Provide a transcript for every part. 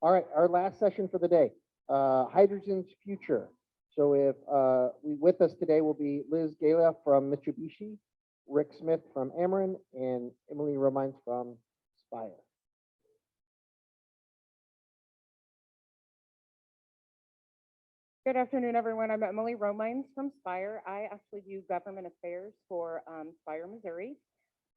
All right, our last session for the day, hydrogen's future. So if with us today will be Liz Gala from Mitsubishi, Rick Smith from Ameren, and Emily Romines from Spire. Good afternoon, everyone. I'm Emily Romines from Spire. I actually do government affairs for Spire, Missouri.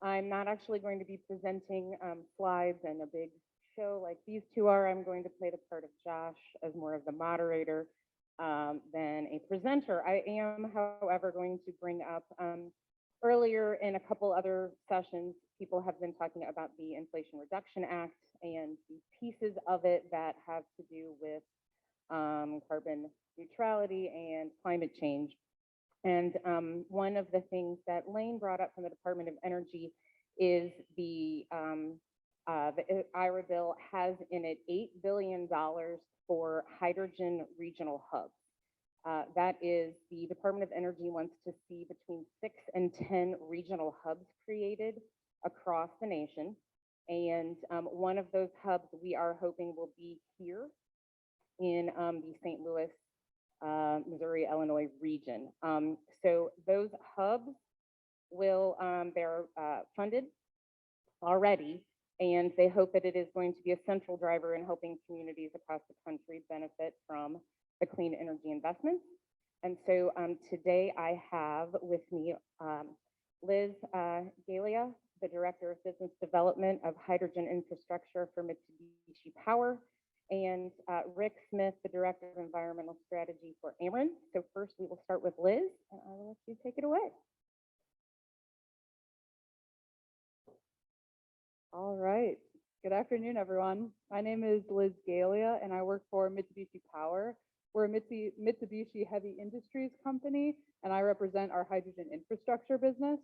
I'm not actually going to be presenting slides and a big show like these two are. I'm going to play the part of Josh as more of the moderator than a presenter. I am, however, going to bring up earlier in a couple other sessions, people have been talking about the Inflation Reduction Act and the pieces of it that have to do with carbon neutrality and climate change. And one of the things that Lane brought up from the Department of Energy is the IRA bill has in it $8 billion for hydrogen regional hubs. That is, the Department of Energy wants to see between 6 and 10 regional hubs created across the nation. And one of those hubs we are hoping will be here in the St. Louis, Missouri, Illinois region. So those hubs will, they're funded already, and they hope that it is going to be a central driver in helping communities across the country benefit from the clean energy investments. And so today I have with me Liz Galia, the Director of Business Development of Hydrogen Infrastructure for Mitsubishi Power, and Rick Smith, the Director of Environmental Strategy for Ameren. So first we will start with Liz, and I will let you take it away. All right. Good afternoon, everyone. My name is Liz Galia, and I work for Mitsubishi Power. We're a Mitsubishi heavy industries company, and I represent our hydrogen infrastructure business.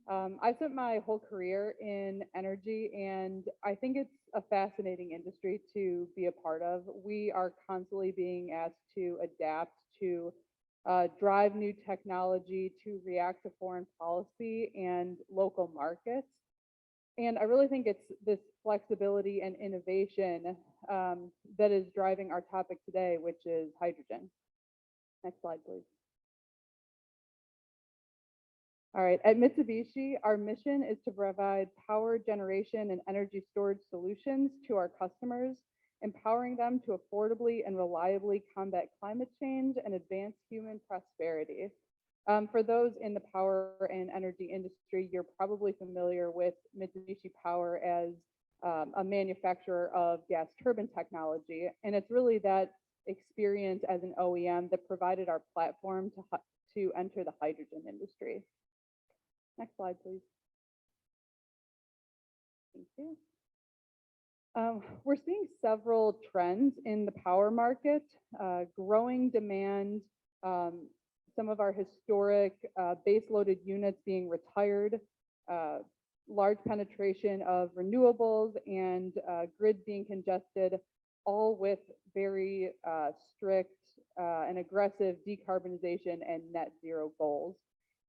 I spent my whole career in energy, and I think it's a fascinating industry to be a part of. We are constantly being asked to adapt, to drive new technology, to react to foreign policy and local markets. And I really think it's this flexibility and innovation that is driving our topic today, which is hydrogen. Next slide, please. All right, at Mitsubishi, our mission is to provide power generation and energy storage solutions to our customers, empowering them to affordably and reliably combat climate change and advance human prosperity. For those in the power and energy industry, you're probably familiar with Mitsubishi Power as a manufacturer of gas turbine technology. And it's really that experience as an OEM that provided our platform to enter the hydrogen industry. Next slide, please. Thank you. We're seeing several trends in the power market, growing demand, some of our historic base-loaded units being retired, large penetration of renewables, and grids being congested, all with very strict and aggressive decarbonization and net zero goals.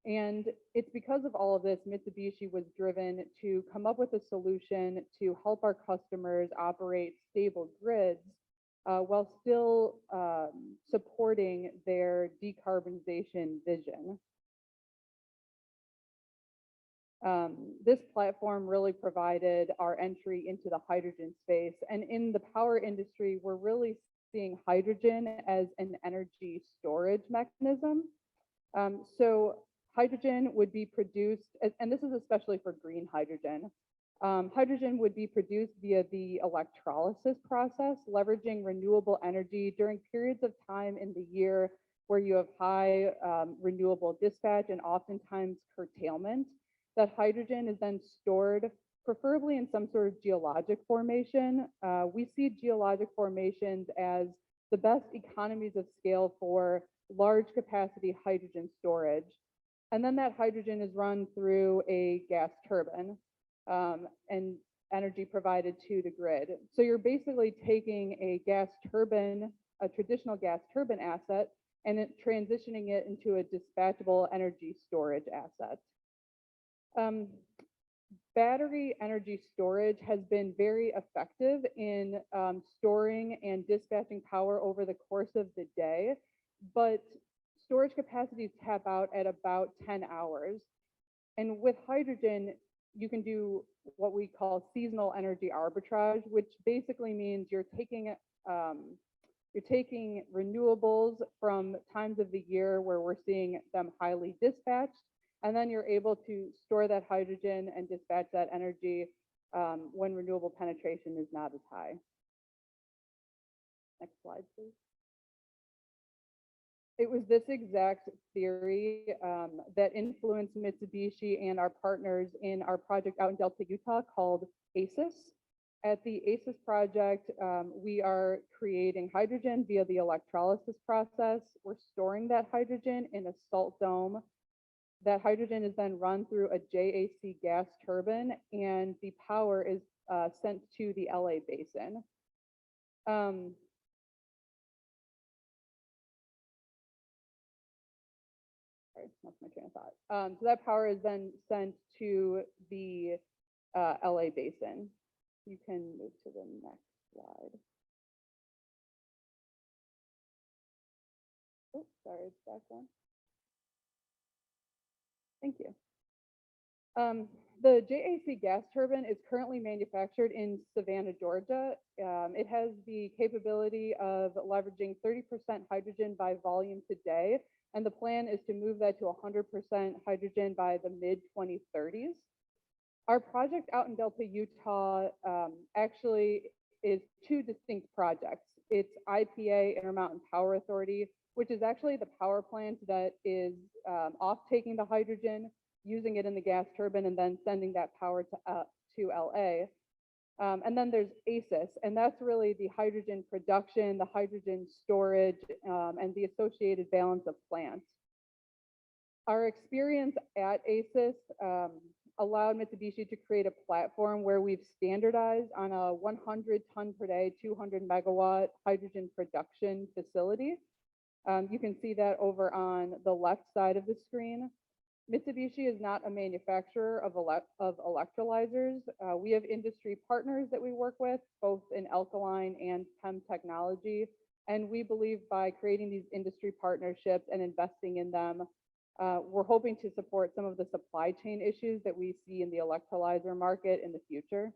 And it's because of all of this, Mitsubishi was driven to come up with a solution to help our customers operate stable grids while still supporting their decarbonization vision. This platform really provided our entry into the hydrogen space. And in the power industry, we're really seeing hydrogen as an energy storage mechanism. So hydrogen would be produced, and this is especially for green hydrogen. Hydrogen would be produced via the electrolysis process, leveraging renewable energy during periods of time in the year where you have high renewable dispatch and oftentimes curtailment. That hydrogen is then stored, preferably in some sort of geologic formation. We see geologic formations as the best economies of scale for large capacity hydrogen storage. And then that hydrogen is run through a gas turbine and energy provided to the grid. So you're basically taking a gas turbine, a traditional gas turbine asset, and transitioning it into a dispatchable energy storage asset. battery energy storage has been very effective in storing and dispatching power over the course of the day, but storage capacities tap out at about 10 hours. And with hydrogen, you can do what we call seasonal energy arbitrage, which basically means you're taking renewables from times of the year where we're seeing them highly dispatched, and then you're able to store that hydrogen and dispatch that energy when renewable penetration is not as high. Next slide, please. It was this exact theory that influenced Mitsubishi and our partners in our project out in Delta, Utah called ACES. At the ACES project, we are creating hydrogen via the electrolysis process. We're storing that hydrogen in a salt dome. That hydrogen is then run through a JAC gas turbine, and the power is sent to the LA basin. Sorry, that's my train of thought. So that power is then sent to the LA basin. You can move to the next slide. Oh, sorry, it's back one. Thank you. The JAC gas turbine is currently manufactured in Savannah, Georgia. It has the capability of leveraging 30% hydrogen by volume today, and the plan is to move that to 100% hydrogen by the mid-2030s. Our project out in Delta, Utah, actually is two distinct projects. It's IPA, Intermountain Power Authority, which is actually the power plant that is off-taking the hydrogen, using it in the gas turbine, and then sending that power to LA. And then there's ACES, and that's really the hydrogen production, the hydrogen storage, and the associated balance of plant. Our experience at ACES allowed Mitsubishi to create a platform where we've standardized on a 100 ton per day, 200 megawatt hydrogen production facility. You can see that over on the left side of the screen. Mitsubishi is not a manufacturer of electrolyzers. We have industry partners that we work with, both in alkaline and PEM technology. And we believe by creating these industry partnerships and investing in them, we're hoping to support some of the supply chain issues that we see in the electrolyzer market in the future.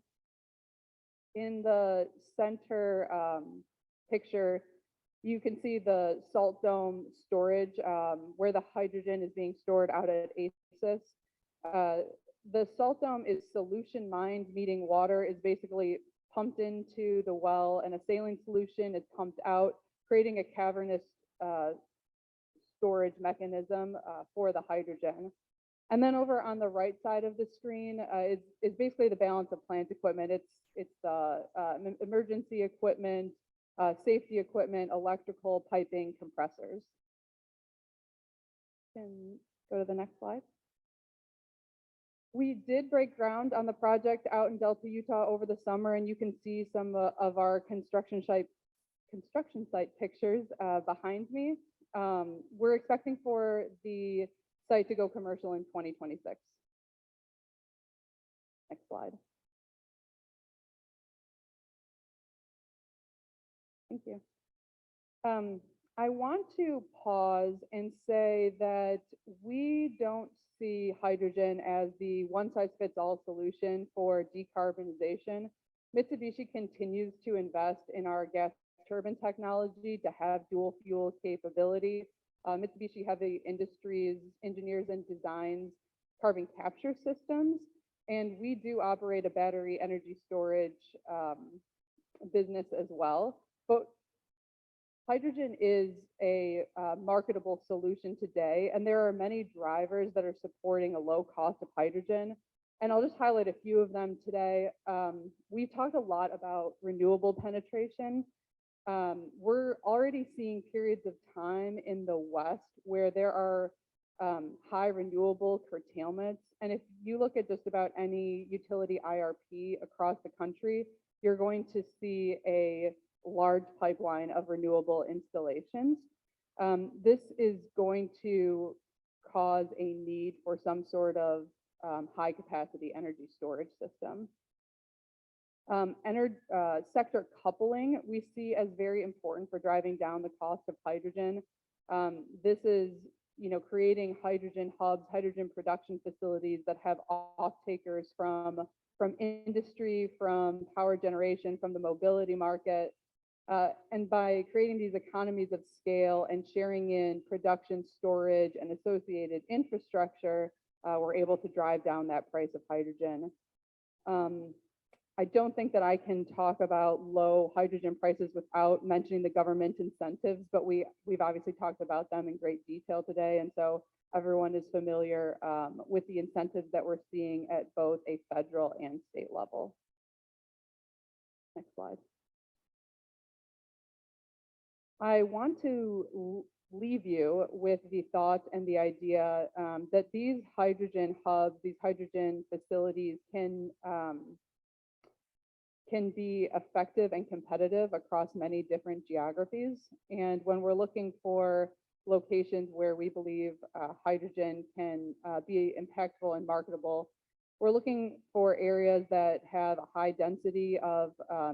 In the center picture, you can see the salt dome storage where the hydrogen is being stored out at ACES. The salt dome is solution mined, meaning water is basically pumped into the well and a saline solution is pumped out, creating a cavernous storage mechanism for the hydrogen. And then over on the right side of the screen is basically the balance of plant equipment. It's the emergency equipment, safety equipment, electrical, piping, compressors. Can go to the next slide. We did break ground on the project out in Delta, Utah over the summer, and you can see some of our construction site pictures behind me. We're expecting for the site to go commercial in 2026. Next slide. Thank you. I want to pause and say that we don't see hydrogen as the one-size-fits-all solution for decarbonization. Mitsubishi continues to invest in our gas turbine technology to have dual fuel capability. Mitsubishi Heavy Industries engineers and designs carbon capture systems, and we do operate a battery energy storage business as well. But hydrogen is a marketable solution today, and there are many drivers that are supporting a low cost of hydrogen. And I'll just highlight a few of them today. We've talked a lot about renewable penetration. We're already seeing periods of time in the West where there are high renewable curtailments. And if you look at just about any utility IRP across the country, you're going to see a large pipeline of renewable installations. This is going to cause a need for some sort of high capacity energy storage system. Sector coupling we see as very important for driving down the cost of hydrogen. This is, creating hydrogen hubs, hydrogen production facilities that have off-takers from industry, from power generation, from the mobility market. And by creating these economies of scale and sharing in production, storage, and associated infrastructure, we're able to drive down that price of hydrogen. I don't think that I can talk about low hydrogen prices without mentioning the government incentives, but we've obviously talked about them in great detail today. And so everyone is familiar with the incentives that we're seeing at both a federal and state level. Next slide. I want to leave you with the thought and the idea that these hydrogen hubs, these hydrogen facilities can be effective and competitive across many different geographies. And when we're looking for locations where we believe hydrogen can be impactful and marketable, we're looking for areas that have a high density of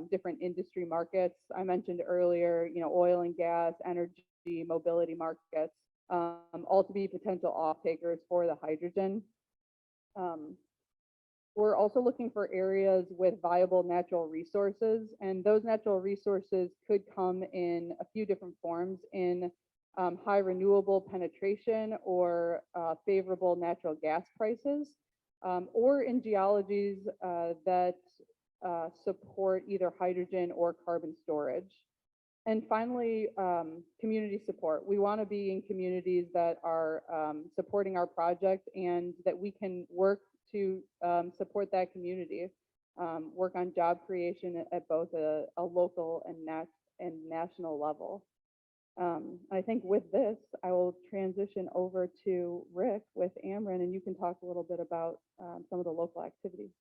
different industry markets. I mentioned earlier, oil and gas, energy, mobility markets, all to be potential off-takers for the hydrogen. We're also looking for areas with viable natural resources, and those natural resources could come in a few different forms, in high renewable penetration or favorable natural gas prices, or in geologies that support either hydrogen or carbon storage. And finally, community support. We want to be in communities that are supporting our project and that we can work to support that community, work on job creation at both a local and national level. I think with this, I will transition over to Rick with Ameren, and you can talk a little bit about some of the local activities.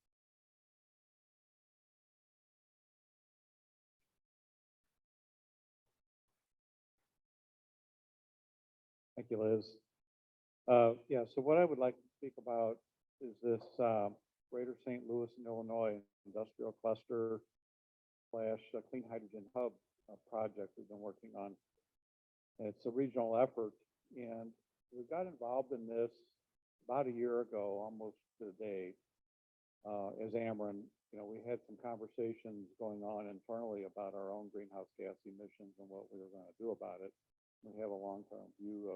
Thank you, Liz. Yeah, so what I would like to speak about is this Greater St. Louis and Illinois Industrial Cluster / Clean Hydrogen Hub project we've been working on. It's a regional effort, and we got involved in this about a year ago, almost to the day, as Ameren. We had some conversations going on internally about our own greenhouse gas emissions and what we were going to do about it. We have a long-term view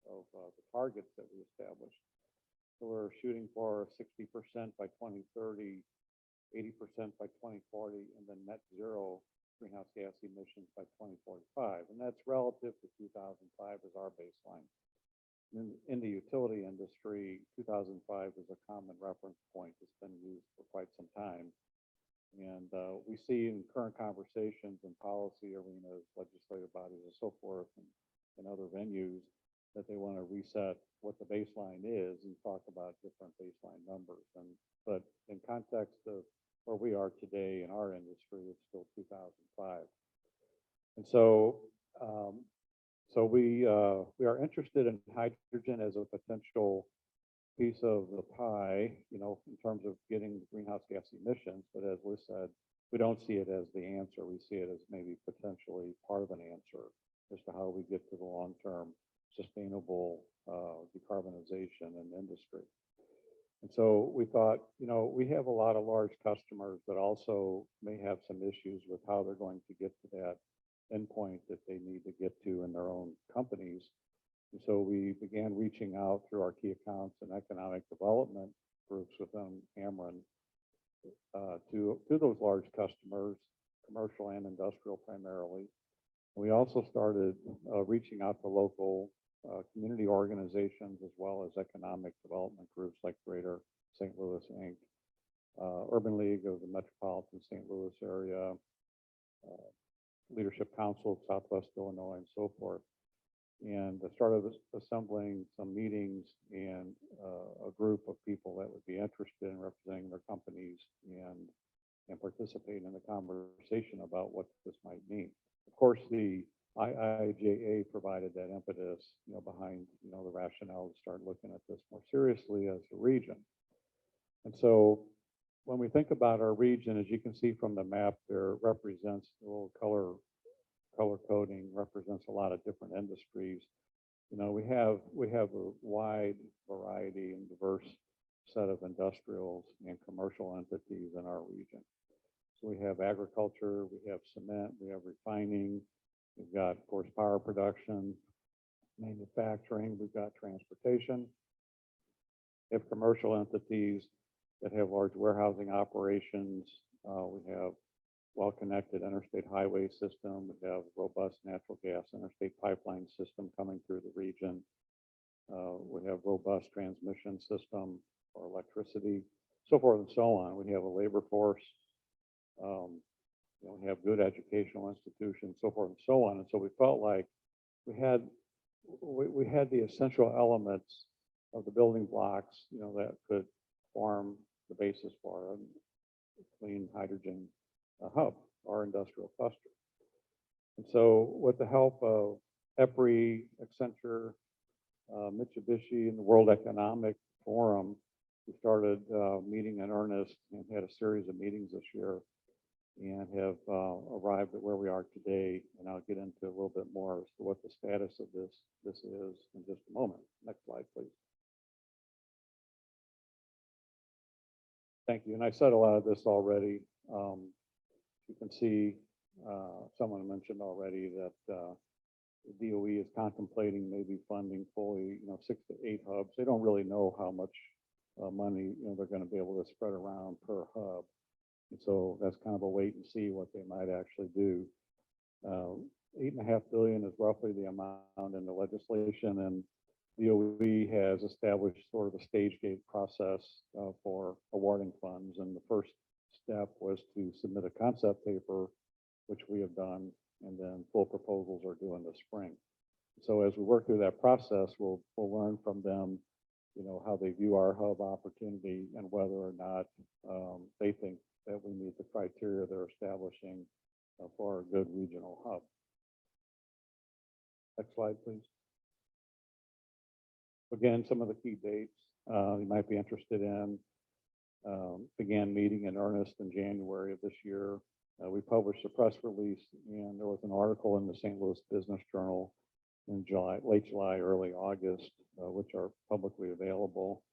of the targets that we established. So we're shooting for 60% by 2030, 80% by 2040, and then net zero greenhouse gas emissions by 2045. And that's relative to 2005 as our baseline. In the utility industry, 2005 is a common reference point that's been used for quite some time. And we see in current conversations and policy arenas, legislative bodies and so forth, and other venues, that they want to reset what the baseline is and talk about different baseline numbers. But in context of where we are today in our industry, it's still 2005. And so we are interested in hydrogen as a potential piece of the pie, in terms of getting greenhouse gas emissions. But as Liz said, we don't see it as the answer. We see it as maybe potentially part of an answer as to how we get to the long-term sustainable decarbonization in industry. And so we thought, we have a lot of large customers that also may have some issues with how they're going to get to that endpoint that they need to get to in their own companies. And so we began reaching out through our key accounts and economic development groups within Ameren to those large customers, commercial and industrial primarily. We also started reaching out to local community organizations as well as economic development groups like Greater St. Louis Inc., Urban League of the Metropolitan St. Louis area, Leadership Council of Southwest Illinois, and so forth. And started assembling some meetings and a group of people that would be interested in representing their companies and participate in the conversation about what this might mean. Of course, the IIJA provided that impetus, behind, the rationale to start looking at this more seriously as a region. And so when we think about our region, as you can see from the map, there represents the little color coding represents a lot of different industries. You know, we have a wide variety and diverse set of industrials and commercial entities in our region. So we have agriculture, we have cement, we have refining, we've got, of course, power production, manufacturing, we've got transportation. We have commercial entities that have large warehousing operations. We have well-connected interstate highway system. We have robust natural gas interstate pipeline system coming through the region. We have robust transmission system for electricity, so forth and so on. We have a labor force. We have good educational institutions, so forth and so on. And so we felt like we had the essential elements of the building blocks, that could form the basis for a clean hydrogen hub, our industrial cluster. And so with the help of EPRI, Accenture, Mitsubishi, and the World Economic Forum, we started meeting in earnest and had a series of meetings this year and have arrived at where we are today. And I'll get into a little bit more as to what the status of this is in just a moment. Next slide, please. Thank you. And I said a lot of this already. You can see someone mentioned already that the DOE is contemplating maybe funding fully, 6 to 8 hubs. They don't really know how much money they're going to be able to spread around per hub. And so that's kind of a wait and see what they might actually do. $8.5 billion is roughly the amount in the legislation, and DOE has established sort of a stage gate process for awarding funds. And the first step was to submit a concept paper, which we have done, and then full proposals are due in the spring. So as we work through that process, we'll learn from them, how they view our hub opportunity and whether or not they think that we meet the criteria they're establishing for a good regional hub. Next slide, please. Again, some of the key dates you might be interested in. Began meeting in earnest in January of this year. We published a press release, and there was an article in the St. Louis Business Journal in late July, early August, which are publicly available.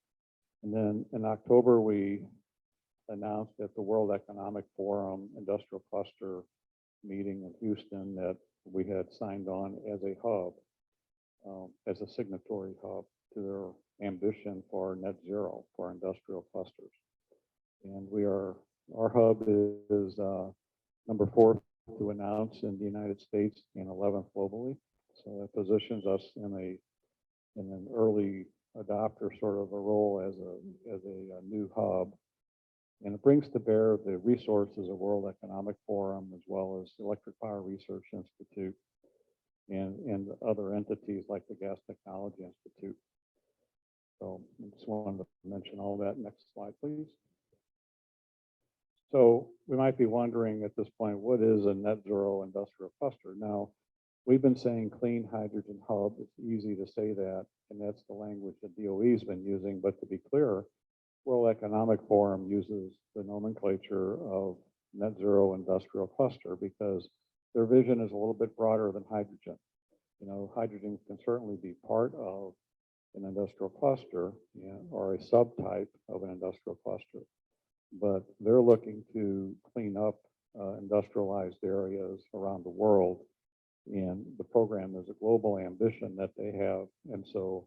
And then in October, we announced at the World Economic Forum Industrial Cluster meeting in Houston that we had signed on as a hub, as a signatory hub to their ambition for net zero for industrial clusters. And our hub is number 4 to announce in the United States and 11th globally. So that positions us in an early adopter sort of a role as a new hub. And it brings to bear the resources of World Economic Forum, as well as the Electric Power Research Institute and other entities like the Gas Technology Institute. So I just wanted to mention all that. Next slide, please. So we might be wondering at this point, what is a net zero industrial cluster? Now, we've been saying clean hydrogen hub. It's easy to say that, and that's the language that DOE has been using. But to be clear, World Economic Forum uses the nomenclature of net zero industrial cluster because their vision is a little bit broader than hydrogen. Hydrogen can certainly be part of an industrial cluster, or a subtype of an industrial cluster, but they're looking to clean up industrialized areas around the world. And the program is a global ambition that they have. And so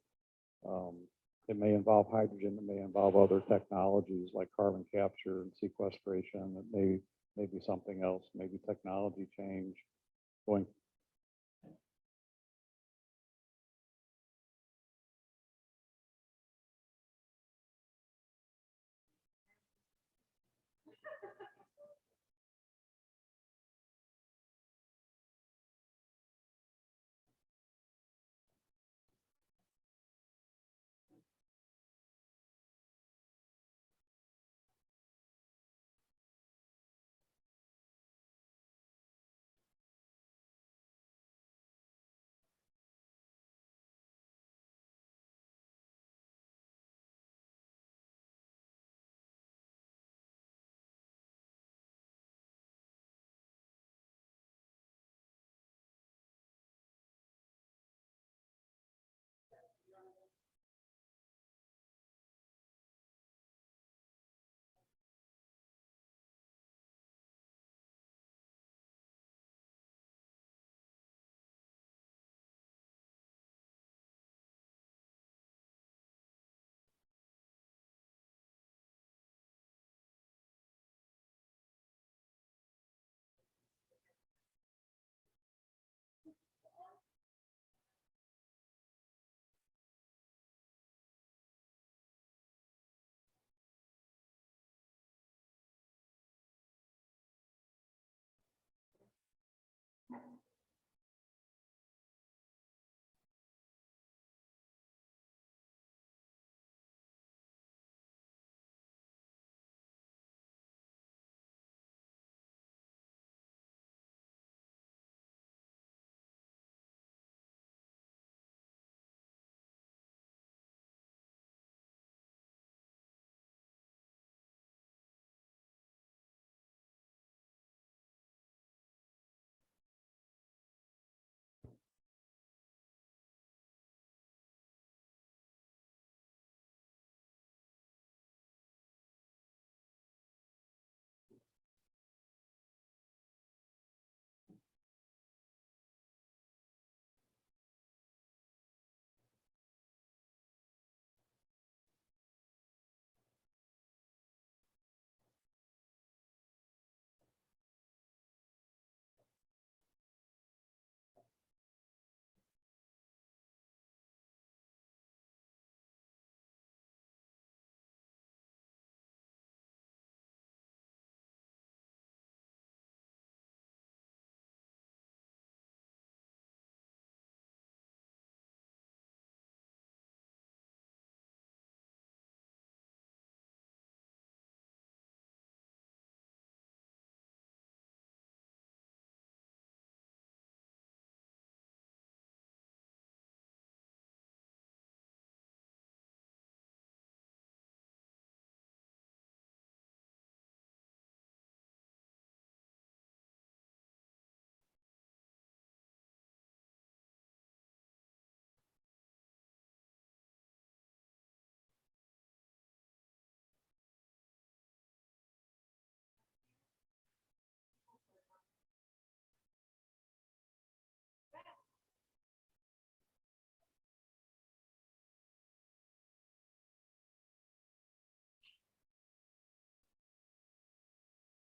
it may involve hydrogen, it may involve other technologies like carbon capture and sequestration. It may be something else, maybe technology change going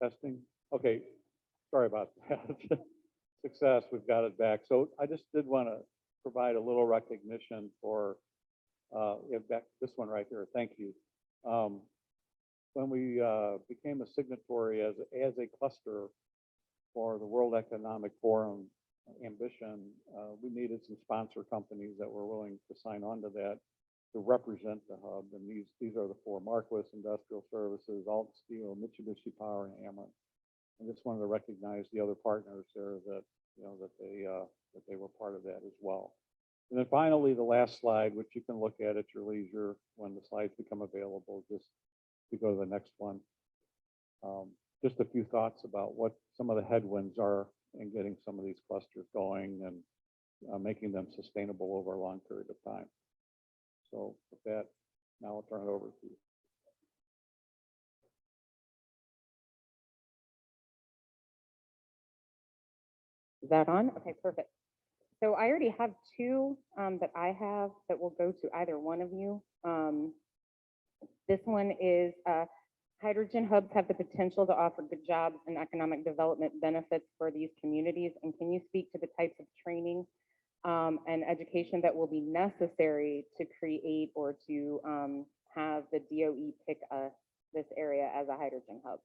Testing. Okay, sorry about that. Success, we've got it back. So I just did want to provide a little recognition for, this one right here. Thank you. When we became a signatory as a cluster for the World Economic Forum ambition, we needed some sponsor companies that were willing to sign on to that to represent the hub. And these are the four: Marquis Industrial Services, Alt Steel, Mitsubishi Power, and Ameren. And just wanted to recognize the other partners there that, that they were part of that as well. And then finally, the last slide, which you can look at your leisure when the slides become available, just to go to the next one. Just a few thoughts about what some of the headwinds are in getting some of these clusters going and making them sustainable over a long period of time. So with that, now I'll turn it over to you. Is that on? Okay, perfect. So I already have two that I have that will go to either one of you. This one is hydrogen hubs have the potential to offer good jobs and economic development benefits for these communities. And can you speak to the types of training and education that will be necessary to create or to have the DOE pick this area as a hydrogen hub?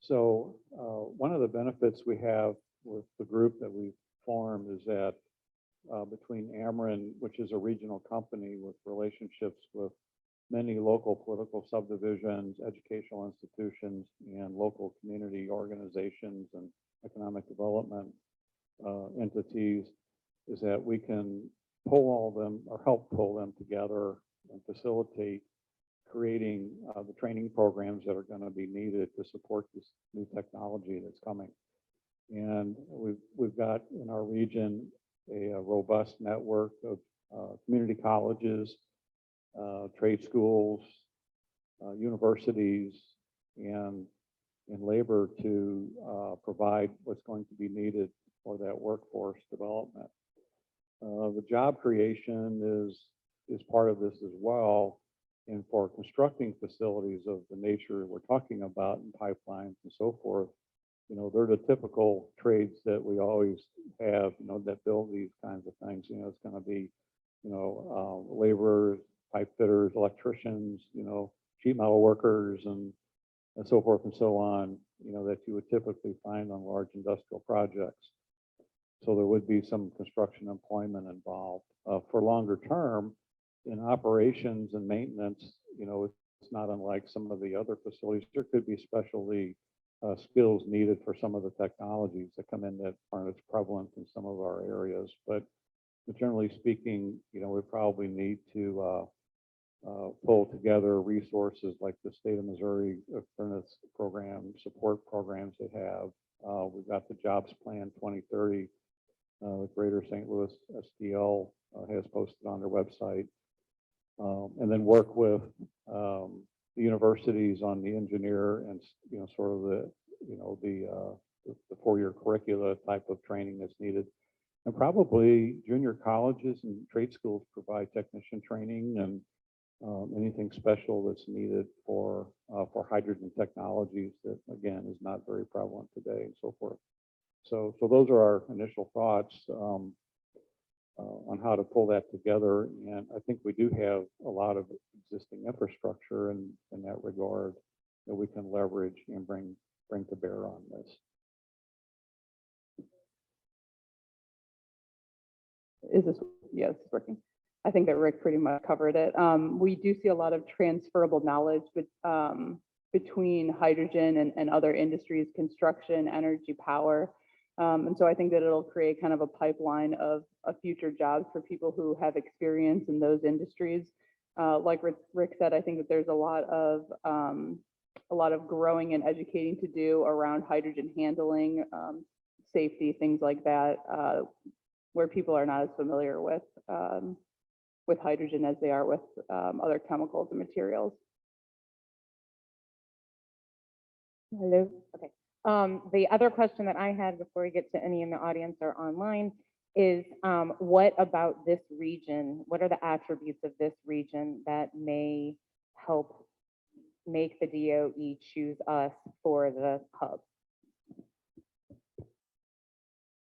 So one of the benefits we have with the group that we formed is that between Ameren, which is a regional company with relationships with many local political subdivisions, educational institutions, and local community organizations and economic development entities, is that we can pull all of them or help pull them together and facilitate creating the training programs that are going to be needed to support this new technology that's coming. And we've got in our region a robust network of community colleges, trade schools, universities, and labor to provide what's going to be needed for that workforce development. The job creation is part of this as well. And for constructing facilities of the nature we're talking about in pipelines and so forth, they're the typical trades that we always have, that build these kinds of things. It's going to be, laborers, pipe fitters, electricians, sheet metal workers, and so forth and so on, that you would typically find on large industrial projects. So there would be some construction employment involved. For longer term, in operations and maintenance, it's not unlike some of the other facilities. There could be specialty skills needed for some of the technologies that come in that aren't as prevalent in some of our areas. But generally speaking, we probably need to pull together resources like the state of Missouri apprentice program, support programs they have. We've got the Jobs Plan 2030, the Greater St. Louis SDL has posted on their website. And then work with the universities on the engineer and sort of the four-year curricula type of training that's needed, and probably junior colleges and trade schools provide technician training and anything special that's needed for hydrogen technologies that again is not very prevalent today and so forth. So those are our initial thoughts on how to pull that together. And I think we do have a lot of existing infrastructure in that regard that we can leverage and bring to bear on this. Yes, it's working. I think that Rick pretty much covered it. We do see a lot of transferable knowledge between hydrogen and other industries, construction, energy, power. And so I think that it'll create kind of a pipeline of future jobs for people who have experience in those industries. Like Rick said, I think that there's a lot of growing and educating to do around hydrogen handling, safety, things like that, where people are not as familiar with hydrogen as they are with other chemicals and materials. Hello. Okay. The other question that I had before we get to any in the audience or online is what about this region? What are the attributes of this region that may help make the DOE choose us for the hub?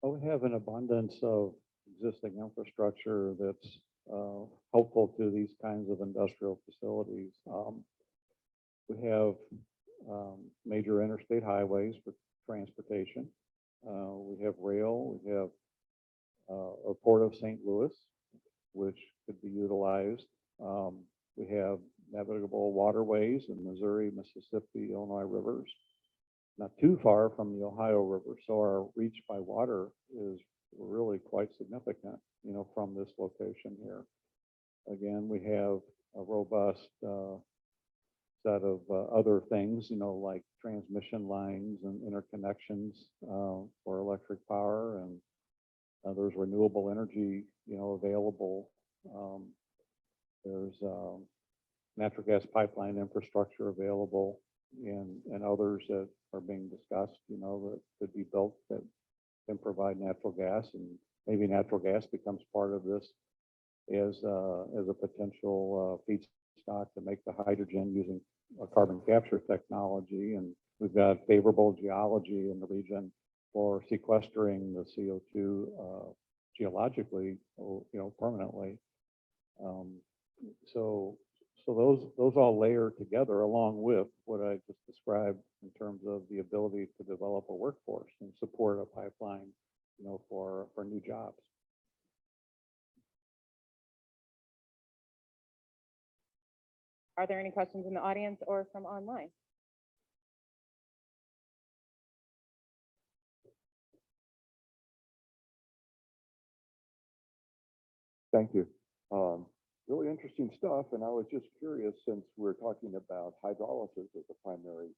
Well, we have an abundance of existing infrastructure that's helpful to these kinds of industrial facilities. We have major interstate highways for transportation. We have rail. We have a Port of St. Louis, which could be utilized. We have navigable waterways in Missouri, Mississippi, Illinois rivers, not too far from the Ohio River. So our reach by water is really quite significant, you know, from this location here. Again, we have a robust set of other things, you know, like transmission lines and interconnections for electric power, and there's renewable energy, you know, available. There's natural gas pipeline infrastructure available, and others that are being discussed, you know, that could be built that can provide natural gas, and maybe natural gas becomes part of this as a potential feedstock to make the hydrogen using a carbon capture technology. And we've got favorable geology in the region for sequestering the CO2 geologically, you know, permanently. So those all layer together along with what I just described in terms of the ability to develop a workforce and support a pipeline, you know, for new jobs. Are there any questions in the audience or from online? Thank you. Really interesting stuff. And I was just curious, since we're talking about hydrolysis as a primary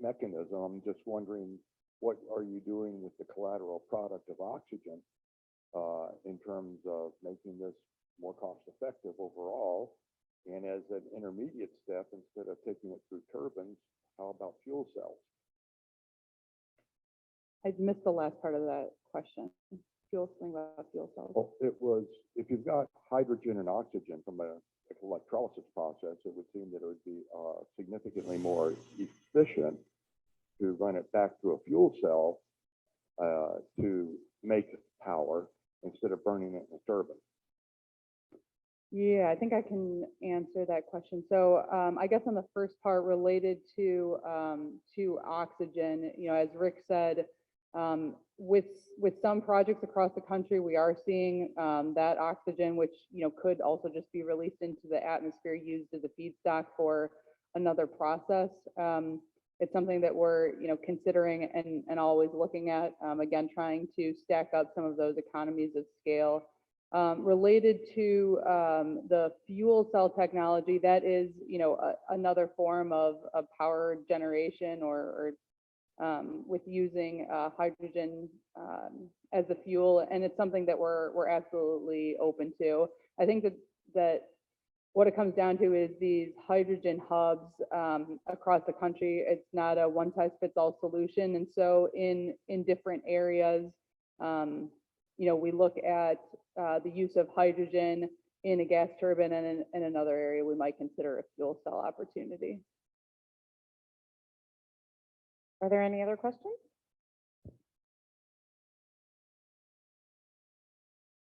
mechanism, I'm just wondering, what are you doing with the collateral product of oxygen in terms of making this more cost effective overall? And as an intermediate step, instead of taking it through turbines, how about fuel cells? I missed the last part of that question. Something about fuel cells. Well, it was, if you've got hydrogen and oxygen from a electrolysis process, it would seem that it would be significantly more efficient to run it back to a fuel cell to make power instead of burning it in a turbine. Yeah, I think I can answer that question. So I guess on the first part related to oxygen, you know, as Rick said, with some projects across the country, we are seeing that oxygen, which, you know, could also just be released into the atmosphere, used as a feedstock for another process. It's something that we're, you know, considering and always looking at, again, trying to stack up some of those economies of scale. Related to the fuel cell technology, that is, you know, another form of power generation or with using hydrogen as a fuel, and it's something that we're absolutely open to. I think that what it comes down to is these hydrogen hubs across the country. It's not a one-size-fits-all solution, and so in different areas, you know, we look at the use of hydrogen in a gas turbine, and in another area we might consider a fuel cell opportunity. Are there any other questions?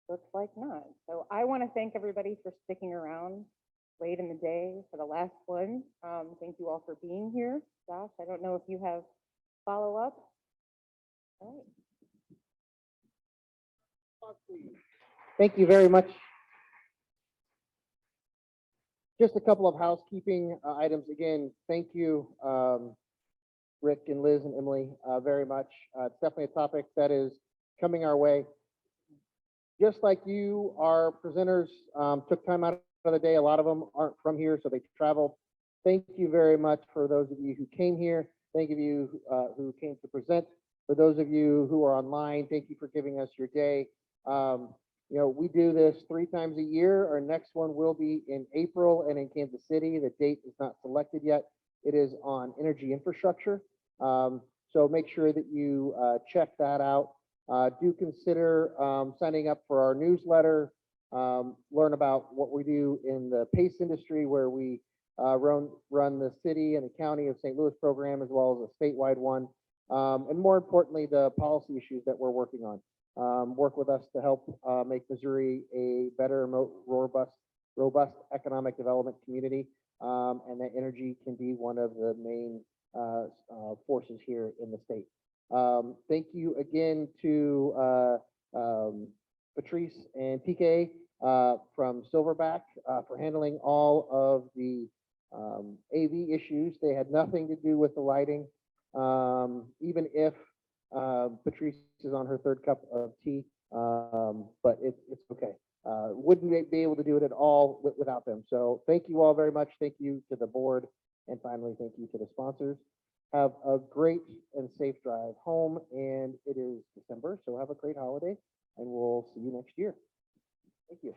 Looks like not. So I want to thank everybody for sticking around late in the day for the last one. Thank you all for being here. Josh, I don't know if you have follow-up. All right. Thank you very much. Just a couple of housekeeping items. Again, thank you, Rick and Liz and Emily, very much. It's definitely a topic that is coming our way. Just like you, our presenters took time out of the day. A lot of them aren't from here, so they traveled. Thank you very much for those of you who came here. Thank you who came to present. For those of you who are online, thank you for giving us your day. You know, we do this 3 times a year. Our next one will be in April and in Kansas City. The date is not selected yet. It is on energy infrastructure. So make sure that you check that out. Do consider signing up for our newsletter, learn about what we do in the PACE industry, where we run the city and the county of St. Louis program, as well as a statewide one. And more importantly, the policy issues that we're working on. Work with us to help make Missouri a better, more robust economic development community, and that energy can be one of the main forces here in the state. Thank you again to Patrice and PK from Silverback for handling all of the AV issues. They had nothing to do with the lighting, even if Patrice is on her third cup of tea, but it's okay. Wouldn't be able to do it at all without them. So thank you all very much. Thank you to the board. And finally, thank you to the sponsors. Have a great and safe drive home. And it is December, so have a great holiday, and we'll see you next year. Thank you.